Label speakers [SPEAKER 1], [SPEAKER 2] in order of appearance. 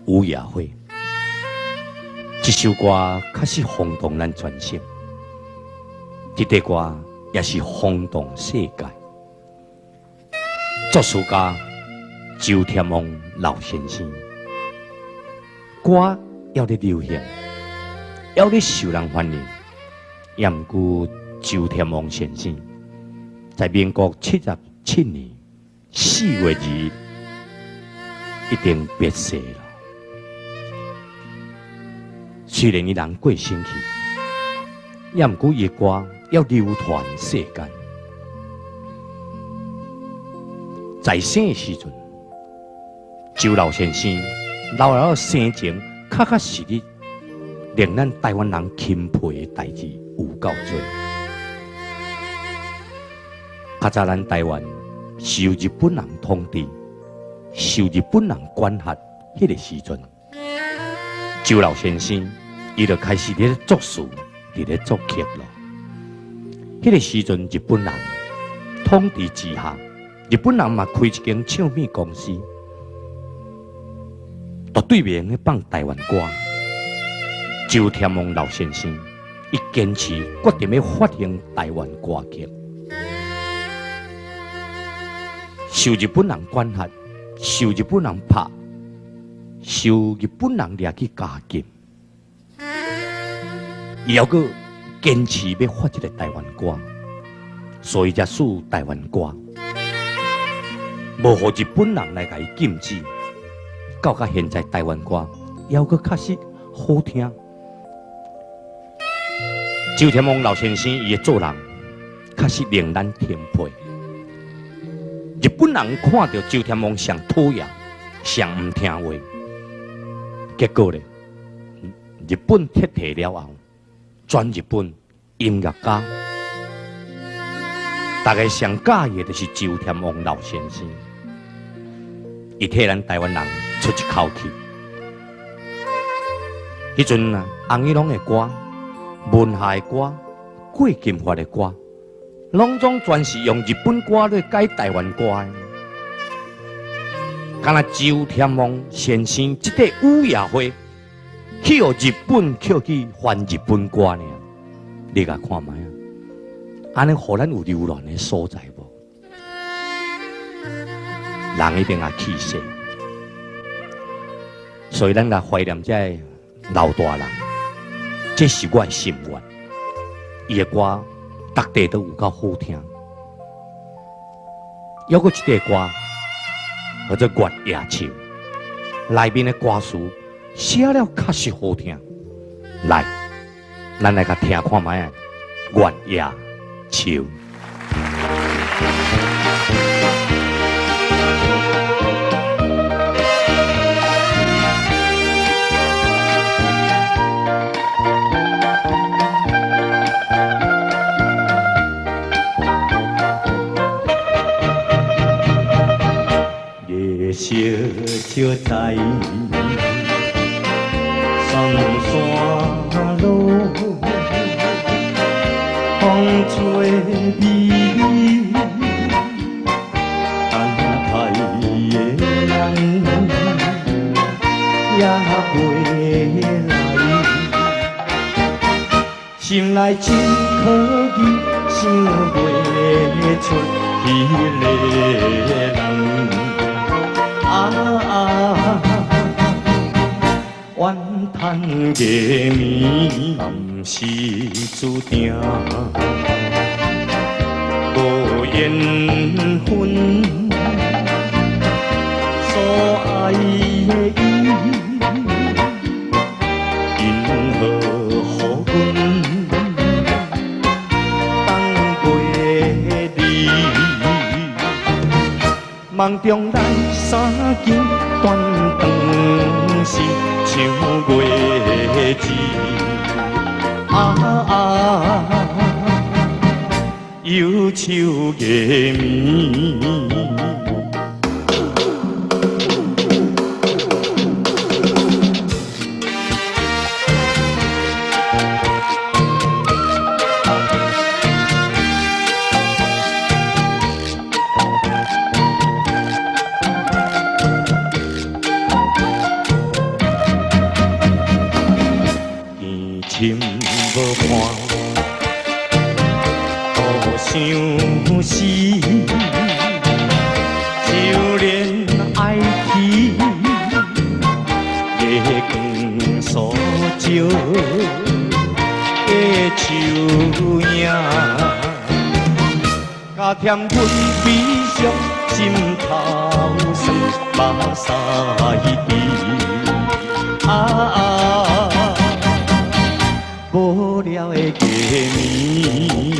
[SPEAKER 1] 有夜花，这首歌确实轰动咱全省，这首歌也是轰动世界。作词家周天王老先生，歌要得流行，要得受人欢迎。也毋过周天王先生在民国77年4月2日一定别世了。虽然伊人过身去，也毋过伊歌要流传世间。在生的时阵，周老先生老生前确实实令咱台湾人钦佩的代志有够多。较早咱台湾是由日本人统治，受日本人管辖。迄个时阵，周老先生伊就开始咧作词，咧作曲咯。迄个时阵，日本人统治之下，日本人嘛开一间唱片公司，就对面咧放台湾歌。周天王老先生，伊坚持决定要发行台湾歌曲，受日本人管辖，受日本人拍，受日本人掠去加禁，伊还阁坚持要发一个台湾歌，所以才使台湾歌，无互日本人来甲伊禁止。到现在，台湾歌还阁确实好听。周天王老先生伊的做人，确实令咱钦佩。日本人看到周天王上讨厌，上唔听话，结果咧，日本撤退了后，全日本音乐家，大概上介意的就是周天王老先生，伊替咱台湾人出一口气。迄阵啊，红衣龙的歌。文下的歌、过金发的歌，拢总全是用日本歌来改台湾歌的。敢若周天王先生这块有夜花，去互日本捡去翻日本歌呢？你甲看卖啊？安尼，互咱有流乱的所在无？人一定也气死，所以咱甲怀念这老大人。这是我的心愿。伊的歌，逐地都有够好听。还有一首歌，叫做《月夜秋》，内面的歌词写了确实好听。来，咱来甲听看卖《月夜秋》。小小在上山路，风吹微微，等待的人也回来，心内真可疑，想袂出迄个人。怨叹月暝是注定，无缘分，所爱的伊，因何予阮放过你？梦中来相见，断肠时像月枝。忧愁月暝。事，就连爱去月光所照的树影，加添阮悲伤，心头酸，目屎滴。无聊的过暝。